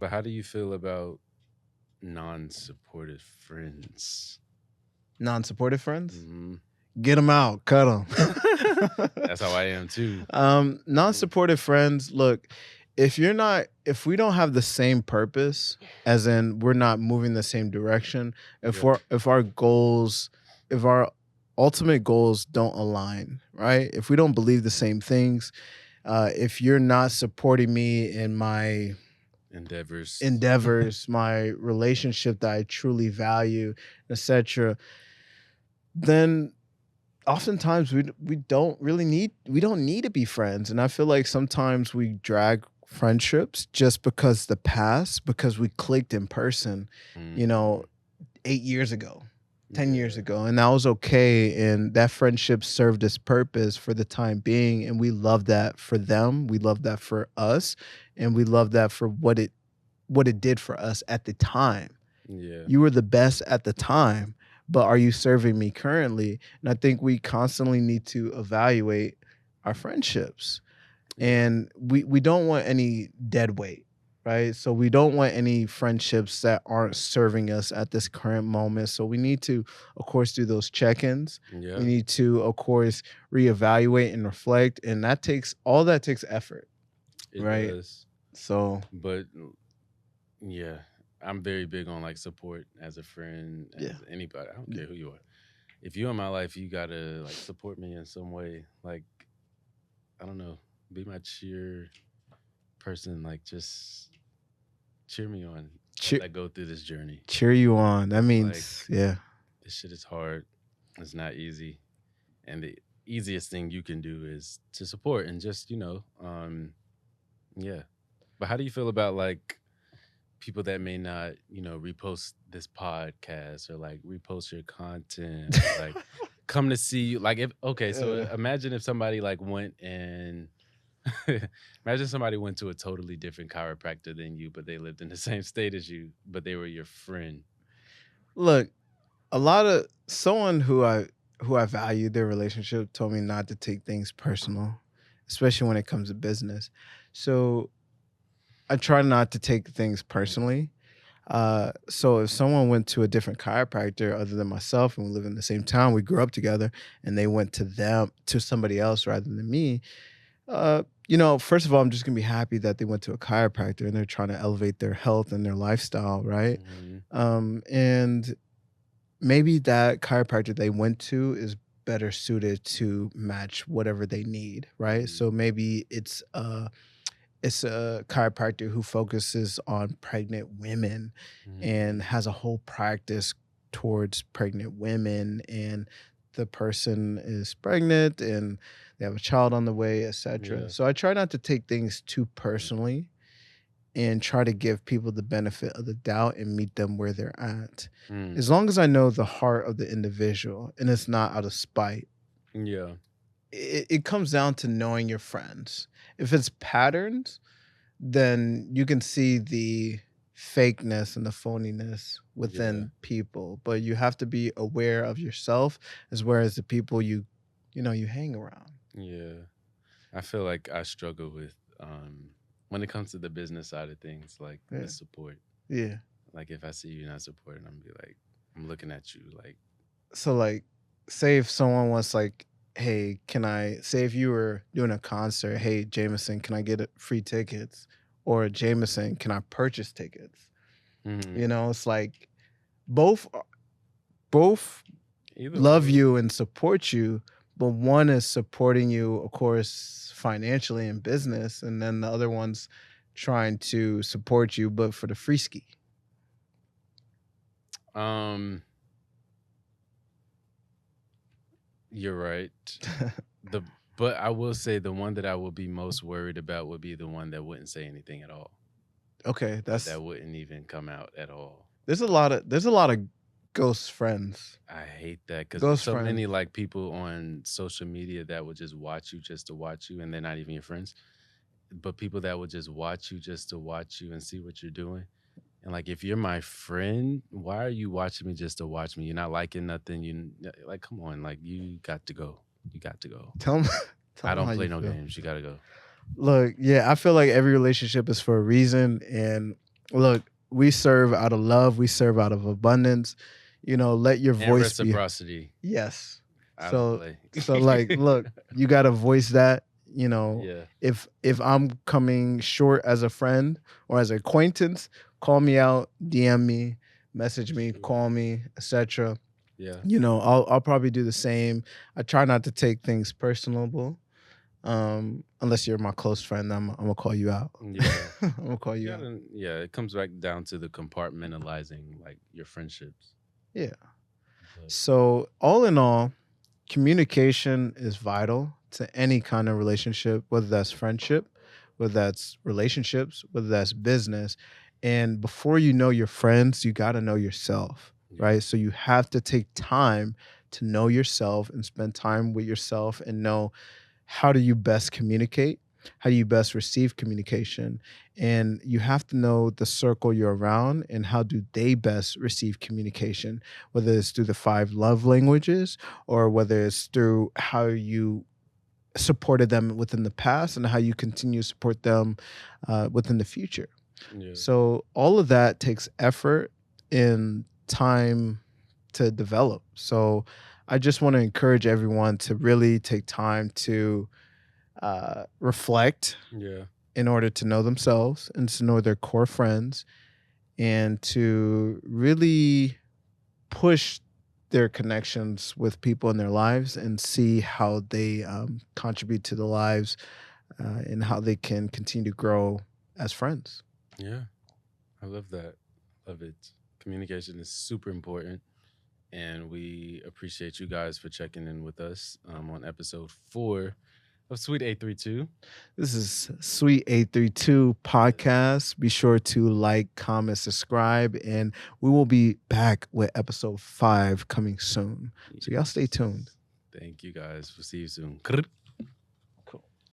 But how do you feel about non-supportive friends? Non-supportive friends, Hmm. get them out, cut them. That's how I am too. Non-supportive friends, look, if we don't have the same purpose, as in we're not moving the same direction, Yeah. if our goals, if our ultimate goals don't align, right? If we don't believe the same things, if you're not supporting me in my Endeavors. endeavors, my relationship that I truly value, etc., then oftentimes we don't need to be friends. And I feel like sometimes we drag friendships just because the past, because we clicked in person, you know, Mhm. 8 years ago, 10 years Yeah. ago, and that was okay, and that friendship served its purpose for the time being, and we love that for them, we love that for us, and we love that for what it did for us at the time. Yeah. You were the best at the time, but are you serving me currently? And I think we constantly need to evaluate our friendships. Yeah. And we don't want any dead weight, right? So we don't want any friendships that aren't serving us at this current moment. So we need to, of course, do those check-ins. We Yeah. need to, of course, reevaluate and reflect. And that takes effort, It right? does. So But yeah, I'm very big on like support as a friend, yeah. as anybody. I don't Yeah. care who you are. If you're in my life, you gotta like support me in some way. Like, I don't know, be my cheer person. Like, just cheer me on as Cheer I go through this journey. cheer you on. That Cause like means, yeah. this shit is hard. It's not easy, and the easiest thing you can do is to support and just yeah. But how do you feel about like people that may not, repost this podcast or like repost your content or like come to see you? Like, if okay, so Uh, imagine if somebody like went and imagine somebody went to a totally different chiropractor than you, but they lived in the same state as you, but they were your friend. Look, a lot of someone who I value their relationship told me not to take things personal, especially when it comes to business. So I try not to take things personally. So if someone went to a different chiropractor other than myself and we live in the same town, we grew up together, and they went to somebody else rather than me, first of all, I'm just gonna be happy that they went to a chiropractor and they're trying to elevate their health and their lifestyle, right? Hmm. And maybe that chiropractor they went to is better suited to match whatever they need, right? Hmm. So maybe it's a chiropractor who focuses on pregnant women and Hmm. has a whole practice towards pregnant women, and the person is pregnant and they have a child on the way, etc. Yeah. So I try not to take things too personally and try to give people the benefit of the doubt and meet them where they're at. Mm. As long as I know the heart of the individual and it's not out of spite, Yeah. it comes down to knowing your friends. If it's patterns, then you can see the fakeness and the phoniness Yeah. within people, but you have to be aware of yourself as well as the people you hang around. Yeah. I feel like I struggle with when it comes to the business side of things, like the Yeah. support. Yeah. Like if I see you not supporting, I'm be like, I'm looking at you like, So like, say if someone wants like, hey, can I say if you were doing a concert, hey Jameson, can I get free tickets? Or Jameson, can I purchase tickets? hmm, It's like both both either love way. you and support you, but one is supporting you, of course, financially in business, and then the other one's trying to support you, but for the free ski. Um, you're right. The but I will say the one that I will be most worried about would be the one that wouldn't say anything at all. Okay, That wouldn't even come out at all. there's a lot of ghost friends. I hate that because there's Ghost so friends. many like people on social media that would just watch you just to watch you, and they're not even your friends. But people that would just watch you just to watch you and see what you're doing. And like, if you're my friend, why are you watching me just to watch me? You're not liking nothing. You like, come on, like you got to go. You got to go. Tell them tell I them don't how play you no feel. games. You got to go. Look, yeah, I feel like every relationship is for a reason, and Look, we serve out of love, we serve out of abundance. Let your And voice be. reciprocity Yes. out of So play. like, look, you got to voice that, Yeah. if I'm coming short as a friend or as an acquaintance, call me out, DM me, message For me, sure. call me, etc. Yeah. I'll probably do the same. I try not to take things personable. Unless you're my close friend, I'm gonna call you out. Yeah. I'm gonna call You you out. gotta, yeah, it comes back down to the compartmentalizing like your friendships. Yeah. But So all in all, communication is vital to any kind of relationship, whether that's friendship, whether that's relationships, whether that's business. And before you know your friends, you got to know yourself, yeah. right? So you have to take time to know yourself and spend time with yourself and know how do you best communicate? How do you best receive communication? And you have to know the circle you're around and how do they best receive communication, whether it's through the five love languages or whether it's through how you supported them within the past and how you continue to support them within the future. Yeah. So all of that takes effort and time to develop. So I just want to encourage everyone to really take time to reflect Yeah. in order to know themselves and to know their core friends and to really push their connections with people in their lives and see how they contribute to the lives and how they can continue to grow as friends. Yeah. I love that. Love it. Communication is super important. And we appreciate you guys for checking in with us on episode 4 of Sweet 832. This is Sweet 832 podcast. Be sure to like, comment, subscribe, and we will be back with episode 5 coming soon. So y'all stay tuned. Thank you guys. We'll see you soon.